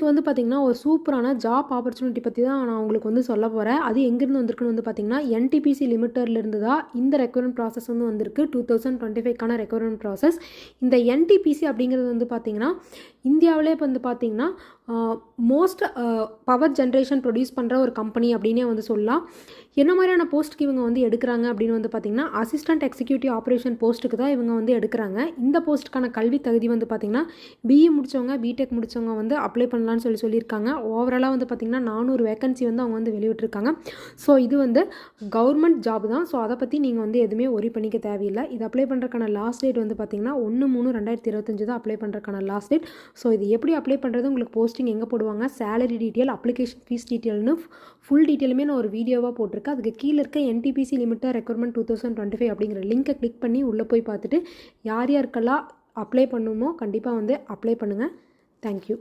இன்றைக்கி வந்து பார்த்திங்கன்னா ஒரு சூப்பரான ஜாப் ஆப்பர்ச்சுனிட்டி பற்றி தான் நான் உங்களுக்கு வந்து சொல்ல போகிறேன். அது எங்கேருந்து வந்திருக்குன்னு வந்து பார்த்திங்கன்னா என்டிபிசி லிமிட்டட்லேருந்து தான் இந்த ரெக்ரூட்மெண்ட் ப்ராசஸ் வந்து வந்திருக்கு. 2025க்கான ரெக்ரூட்மெண்ட் ப்ராசஸ். இந்த என்டிபிசி அப்படிங்கிறது வந்து பார்த்திங்கன்னா இந்தியாவிலே இப்போ வந்து பார்த்திங்கன்னா மோஸ்ட் பவர் ஜென்ரேஷன் ப்ரொடியூஸ் பண்ணுற ஒரு கம்பெனி அப்படின்னே வந்து சொல்லலாம். என்ன மாதிரியான போஸ்ட்டுக்கு இவங்க வந்து எடுக்கிறாங்க அப்படின்னு வந்து பார்த்திங்கன்னா அசிஸ்டன்ட் எக்ஸிக்யூட்டிவ் ஆப்ரேஷன் போஸ்ட்டுக்கு தான் இவங்க வந்து எடுக்கிறாங்க. இந்த போஸ்ட்டுக்கான கல்வி தகுதி வந்து பார்த்திங்கன்னா பிஇ முடித்தவங்க பிடெக் முடித்தவங்க வந்து அப்ளை பண்ணலான்னு சொல்லியிருக்காங்க. ஓவராலாக வந்து பார்த்திங்கன்னா 400 வேகன்சி வந்து அவங்க வந்து வெளியிட்டிருக்காங்க. ஸோ இது வந்து கவர்மெண்ட் ஜாப் தான். ஸோ அதை பற்றி நீங்கள் வந்து எதுவுமே ஒரி பண்ணிக்க தேவையில்லை. இது அப்ளை பண்ணுறதுக்கான லாஸ்ட் டேட் வந்து பார்த்திங்கன்னா 1/3/2025 தான் அப்ளை பண்ணுறதுக்கான லாஸ்ட் டேட். ஸோ இது எப்படி அப்ளை பண்ணுறது, உங்களுக்கு போஸ்டிங் எங்கே போடுவாங்க, சேலரி டீட்டெயில், அப்ளிகேஷன் ஃபீஸ் டீட்டெயில்னு ஃபுல் டீட்டெயிலுமே நான் ஒரு வீடியோவாக போட்டிருக்கேன். அதுக்கு கீழே இருக்க என்டிபிசி லிமிட்டட் ரெக்ரூட்மெண்ட் 2025 அப்படிங்கிற லிங்கை கிளிக் பண்ணி உள்ளே போய் பார்த்துட்டு யார் யாருக்கெல்லாம் அப்ளை பண்ணணுமோ கண்டிப்பாக வந்து அப்ளை பண்ணுங்கள். தேங்க்யூ.